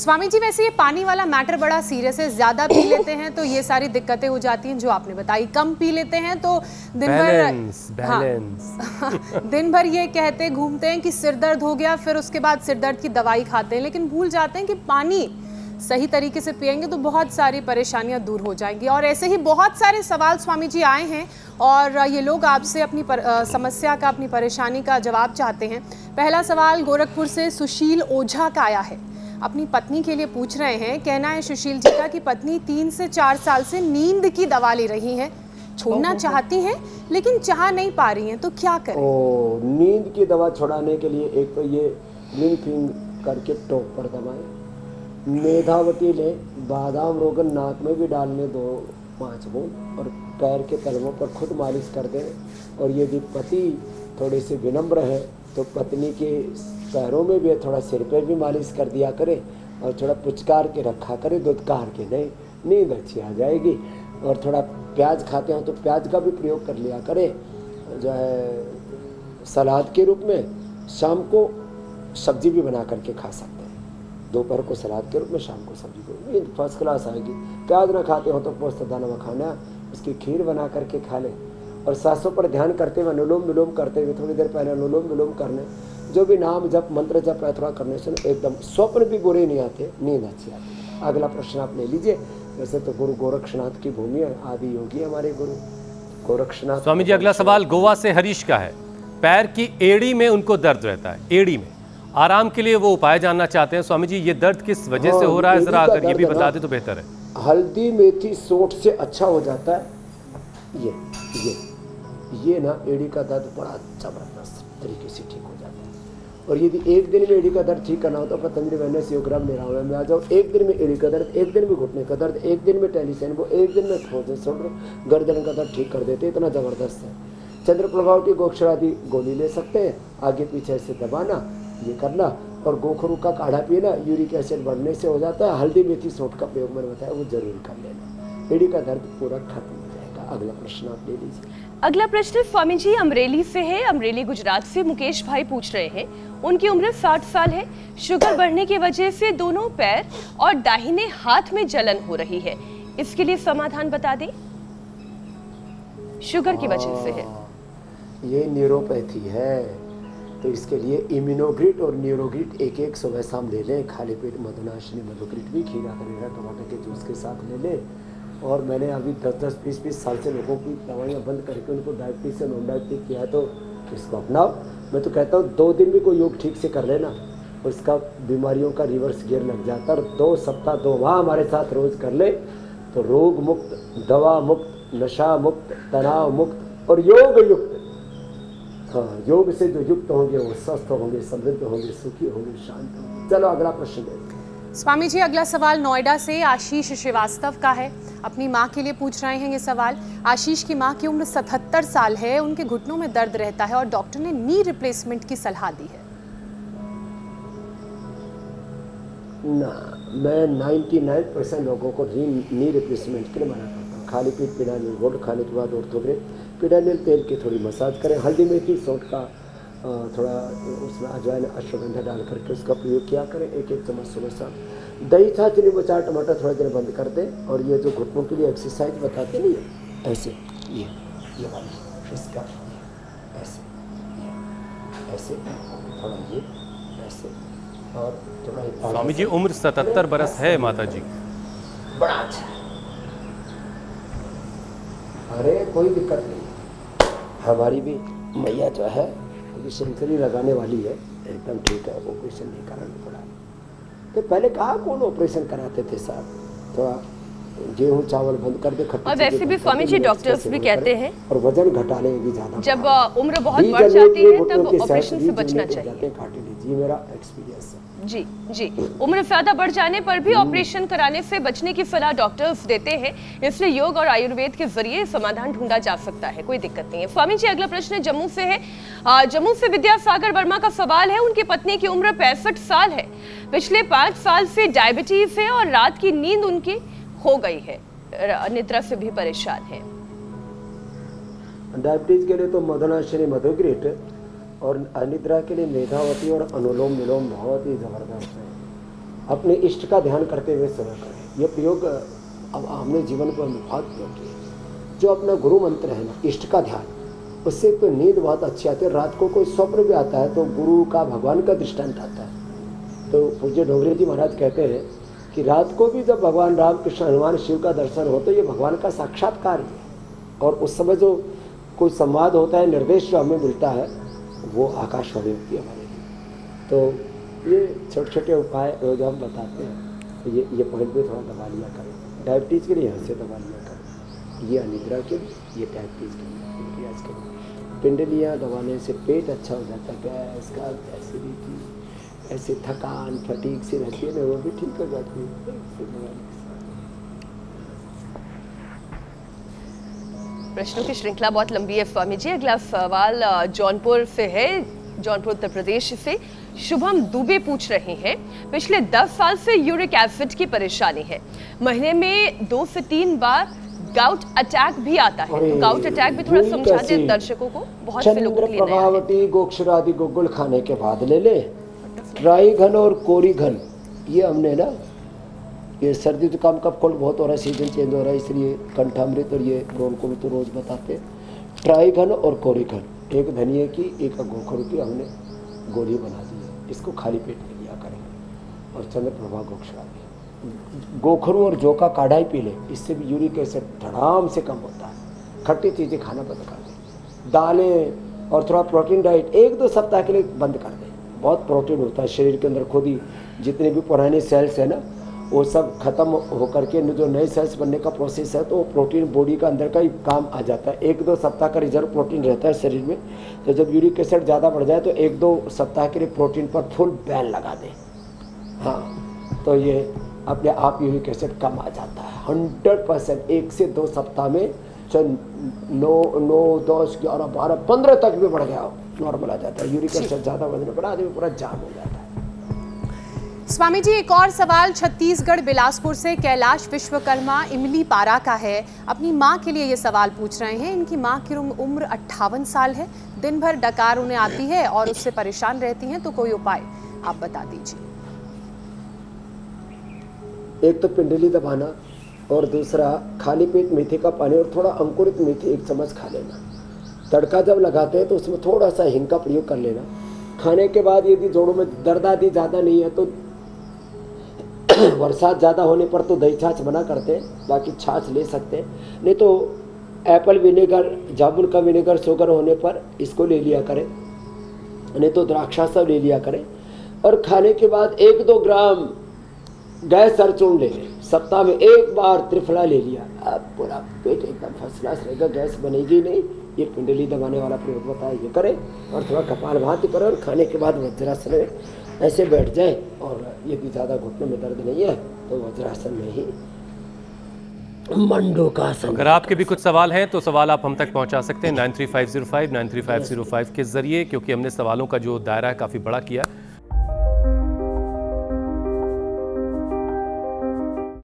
स्वामी जी, वैसे ये पानी वाला मैटर बड़ा सीरियस है। ज्यादा पी लेते हैं तो ये सारी दिक्कतें हो जाती हैं जो आपने बताई, कम पी लेते हैं तो दिन भर दिन भर ये कहते घूमते हैं कि सिर दर्द हो गया, फिर उसके बाद सिर दर्द की दवाई खाते हैं, लेकिन भूल जाते हैं कि पानी सही तरीके से पिएंगे तो बहुत सारी परेशानियां दूर हो जाएंगी। और ऐसे ही बहुत सारे सवाल स्वामी जी आए हैं और ये लोग आपसे अपनी समस्या का, अपनी परेशानी का जवाब चाहते हैं। पहला सवाल गोरखपुर से सुशील ओझा का आया है। अपनी पत्नी के लिए पूछ रहे हैं। कहना है सुशील जी का कि पत्नी 3 से 4 साल से नींद की दवा ले रही हैं, छोड़ना चाहती हैं लेकिन चाह नहीं पा रही हैं, तो क्या करें? नींद की दवा छुड़ाने के लिए एक तो ये लिंग करके टोक पर दबाएं, मेधावती ले, बादाम रोगन नाक में भी डालने दो 5 बूंद और पैर के तलवों पर खुद मालिश कर दें। और यदि पति थोड़े से विनम्र है तो पत्नी के पैरों में भी, थोड़ा सिर पे भी मालिश कर दिया करे और थोड़ा पुचकार के रखा करे, दुदकार के नहीं, नींद अच्छी आ जाएगी। और थोड़ा प्याज खाते हो तो प्याज का भी प्रयोग कर लिया करे, जो है सलाद के रूप में। शाम को सब्जी भी बना करके खा सकते हैं, दोपहर को सलाद के रूप में, शाम को सब्जी को, नींद फर्स्ट क्लास आएगी। प्याज ना खाते हो तो पोस्त दाना मखाना उसकी खीर बना करके खा लें। और सांसों पर ध्यान करते हुए, अनुलोम विलोम करते हुए, थोड़ी देर पहले अनुलोम विलोम करने, जो भी नाम जप मंत्र जप है थोड़ा करने से एकदम स्वप्न भी बुरे नहीं आते, नींद अच्छी आती है। अगला प्रश्न आप ले लीजिए। वैसे तो गुरु गोरक्षनाथ की भूमि है, आदि योगी हमारे गुरु गोरक्षनाथ। स्वामी जी, अगला सवाल गोवा से हरीश का है। पैर की एड़ी में उनको दर्द रहता है, एड़ी में आराम के लिए वो उपाय जानना चाहते हैं। स्वामी जी, ये दर्द किस वजह से हो रहा है, जरा अगर ये भी बता दें तो बेहतर है। हल्दी मेथी सोंठ से अच्छा हो जाता है। ये ना एड़ी का दर्द बड़ा जबरदस्त तरीके से ठीक हो जाता है। और यदि एक दिन में एड़ी का दर्द ठीक करना हो तो पतंजलि वेलनेस योगराम निरामय में आ जाओ। एक दिन में एड़ी का दर्द, एक दिन में घुटने का दर्द, एक दिन में टेलीसेन, वो एक दिन में गर्दन का दर्द ठीक कर देते, इतना जबरदस्त है। चंद्र प्रभाव की गोक्षरादि गोली ले सकते हैं, आगे पीछे से दबाना, ये करना। और गोखरू का काढ़ा पीना, यूरिक एसिड बढ़ने से हो जाता है। हल्दी मेथी सोंठ का प्रयोग मैंने बताया, वो जरूर कर लेना, एड़ी का दर्द पूरा खत्म हो जाएगा। अगला प्रश्न आप ले लीजिए। अगला प्रश्न स्वामी जी अमरेली से है। अमरेली गुजरात से मुकेश भाई पूछ रहे हैं। उनकी उम्र 60 साल है। शुगर बढ़ने की वजह से दोनों पैर और दाहिने हाथ में जलन हो रही है, इसके लिए समाधान बता दें। शुगर की वजह से है, ये न्यूरोपैथी है, तो इसके लिए इम्यूनोग्रिट और न्यूरोग्रिट एक सुबह शाम ले लें। खाली पेट मधुनाशिनी मधुग्रिट भी खीरा करेगा टमाटर के जूस के साथ ले लें। और मैंने अभी 10-10, 20-20 साल से लोगों की दवाइयाँ बंद करके उनको डायबिटीज से नॉन डायबिटीज किया है, तो इसको अपनाओ। मैं तो कहता हूँ 2 दिन भी कोई योग ठीक से कर लेना, उसका बीमारियों का रिवर्स गियर लग जाता है। और 2 सप्ताह 2 माह हमारे साथ रोज कर ले तो रोग मुक्त, दवा मुक्त, नशा मुक्त, तनाव मुक्त और योग युक्त। हाँ, योग से जो युक्त होंगे वो स्वस्थ होंगे, समृद्ध होंगे, सुखी होंगे, शांत होंगे। चलो अगला प्रश्न है। स्वामी जी, अगला सवाल नोएडा से आशीष श्रीवास्तव का है। अपनी माँ के लिए पूछ रहे हैं ये सवाल। आशीष की माँ की उम्र 77 साल है, उनके घुटनों में दर्द रहता है और डॉक्टर ने नी रिप्लेसमेंट की सलाह दी है। ना, मैं 99% लोगों को नी रिप्लेसमेंट के लिए मना करता हूँ। खाली पेट पिडानिल गोल्ड खाने के बाद ऑर्थोग्रेड पिडानिल तेल की थोड़ी मसाज करें। हल्दी मेथी सोंठ का थोड़ा उसमें अजवाइन अश्वगंधा डाल करके उसका प्रयोग किया करें, 1-1 चम्मच सुबह शाम। दही छाछ नींबू चार टमाटर थोड़ा देर बंद कर दें। और ये जो घुटनों के लिए एक्सरसाइज बताते नहीं है, ऐसे ये वाली, इसका ऐसे ऐसे थोड़ा ये ऐसे और थोड़ा। स्वामी जी, उम्र 77 बरस है माता जी, बड़ा अच्छा है। अरे कोई दिक्कत नहीं, हमारी भी मैया जो है सेंचुरी लगाने वाली है, एकदम ठीक है, ऑपरेशन नहीं कराना पड़ा। तो पहले कहा कौन ऑपरेशन कराते थे साहब, थोड़ा गेहूं चावल बंद कर दे। और वैसे भी स्वामी जी डॉक्टर्स भी कहते हैं और वजन घटाने भी ज्यादा, जब उम्र बहुत बढ़ जाती है तब ऑपरेशन से बचना चाहिए। जी मेरा एक्सपीरियंस है। जी, उम्र ज्यादा बढ़ जाने पर भी ऑपरेशन कराने से बचने की सलाह डॉक्टर्स देते हैं, इसलिए योग और आयुर्वेद के जरिए समाधान ढूंढा जा सकता है, कोई दिक्कत नहीं है। स्वामी जी, अगला प्रश्न जम्मू से है। जम्मू से विद्यासागर वर्मा का सवाल है। उनकी पत्नी की उम्र 65 साल है। पिछले 5 साल से डायबिटीज है और रात की नींद उनकी हो गई है, निद्रा से भी परेशान है। डायबिटीज के लिए तो मधुनाशिनी मधुग्रिट और अनिद्रा के लिए मेधावती और अनुलोम विलोम बहुत ही जबरदस्त है। अपने इष्ट का ध्यान करते हुए सोया करें। ये प्रयोग अब हमने जीवन पर बहुत प्रयोग किया। जो अपना गुरु मंत्र है ना, इष्ट का ध्यान, उससे तो नींद बहुत अच्छी आती है। रात को कोई स्वप्न भी आता है तो गुरु का, भगवान का दृष्टांत आता है। तो पूज्य डोंगरे जी महाराज कहते हैं कि रात को भी जब भगवान राम कृष्ण हनुमान शिव का दर्शन हो तो ये भगवान का साक्षात्कार ही है। और उस समय जो कोई संवाद होता है, निर्देश जो हमें मिलता है, वो आकाशवाणी होती है हमारे लिए। तो ये छोटे छोटे उपाय जो हम बताते हैं, तो ये पॉइंट भी थोड़ा दबा लिया करें। डायबिटीज़ के लिए यहाँ से दबा लिया करें, ये अनिद्रा के लिए, ये डायबिटीज़ के लिए, प्याज के लिए। पिंडलियाँ दबाने से पेट अच्छा हो जाता है, गैस का, एसिडिटी, ऐसे थकान, फटीक सी रहती है ना, वो भी ठीक हो जाती है। प्रश्नों की श्रृंखला बहुत लंबी है स्वामी जी। अगला सवाल जौनपुर से है, जौनपुर उत्तर प्रदेश से शुभम दुबे पूछ रहे हैं, पिछले 10 साल से यूरिक एसिड की परेशानी है, महीने में 2 से 3 बार गाउट अटैक भी आता है। तो गाउट अटैक भी थोड़ा समझा दें दर्शकों को, बहुत से लोगों के लिए नया है। प्रभावती गोक्षरादि गुग्गुल खाने के बाद ले ले, ट्राइघन और कोरिघन, ये हमने ना, ये सर्दी जुकाम का कोल्ड बहुत हो रहा है, सीजन चेंज हो रहा है, इसलिए कंठामृत और ये रोल को भी तो रोज बताते हैं। ट्राइघन और कोरिघन, एक धनिए की, एक गोखरू की हमने गोली बना दी है, इसको खाली पेट में लिया करें। और चंद्रप्रभा गोक्षरादि, गोखरू और जौ का काढ़ा ही पी ले, इससे भी यूरिक एसिड धड़ाम से कम होता है। खट्टी चीज़ें खाना बंद कर दें, दालें और थोड़ा प्रोटीन डाइट 1-2 सप्ताह के लिए बंद कर दें। बहुत प्रोटीन होता है शरीर के अंदर, खुद ही जितने भी पुराने सेल्स हैं ना, वो सब खत्म होकर के जो नए सेल्स बनने का प्रोसेस है, तो प्रोटीन बॉडी का अंदर का ही काम आ जाता है। 1-2 सप्ताह का रिजर्व प्रोटीन रहता है शरीर में। तो जब यूरिक एसिड ज़्यादा बढ़ जाए तो 1-2 सप्ताह के लिए प्रोटीन पर फुल बैन लगा दें। हाँ, तो ये अपने आप यूरिक एसिड कम आ जाता है 100%। 1 से 2 सप्ताह में 9, 10, 11, 12, 15 तक भी बढ़ गया, नॉर्मल आ जाता है। यूरिक एसिड ज़्यादा बढ़ने पर आदमी पूरा जाम हो जाता है। स्वामी जी, एक और सवाल छत्तीसगढ़ बिलासपुर से कैलाश विश्वकर्मा इमली पारा का है। अपनी माँ के लिए ये सवाल पूछ रहे हैं। इनकी माँ की उम्र 58 साल है, दिन भर डकार उन्हें आती है और उससे परेशान रहती हैं, तो कोई उपाय आप बता दीजिए। एक तो पिंडली दबाना, और दूसरा खाली पेट मेथी का पानी और थोड़ा अंकुरित मेथी 1 चम्मच खा लेना। तड़का जब लगाते हैं तो उसमें थोड़ा सा हिंग का प्रयोग कर लेना। खाने के बाद यदि जोड़ों में दर्द आदि ज़्यादा नहीं है तो बरसात ज़्यादा होने पर तो दही छाछ बना करते हैं, बाकी छाछ ले सकते हैं। नहीं तो एप्पल विनेगर, जामुन का विनेगर शुगर होने पर इसको ले लिया करें, नहीं तो द्राक्षासा ले लिया करें। और खाने के बाद 1-2 ग्राम गैस सरचूर्ण ले लें। सप्ताह में 1 बार त्रिफला ले लिया, अब पूरा पेट एकदम फर्स्ट क्लास रहेगा, गैस बनेगी नहीं। ये पिंडली दबाने वाला प्रयोग बताया, ये करें। और थोड़ा कपालभाति करें और खाने के बाद वज्रासन में ऐसे बैठ जाए। और यदि ज़्यादा घुटनों में दर्द नहीं है तो वज्रासन में ही मंडूकासन। अगर आपके भी कुछ सवाल हैं तो सवाल आप हम तक पहुंचा सकते हैं 93505 93505 के जरिए, क्योंकि हमने सवालों का जो दायरा है काफ़ी बड़ा किया।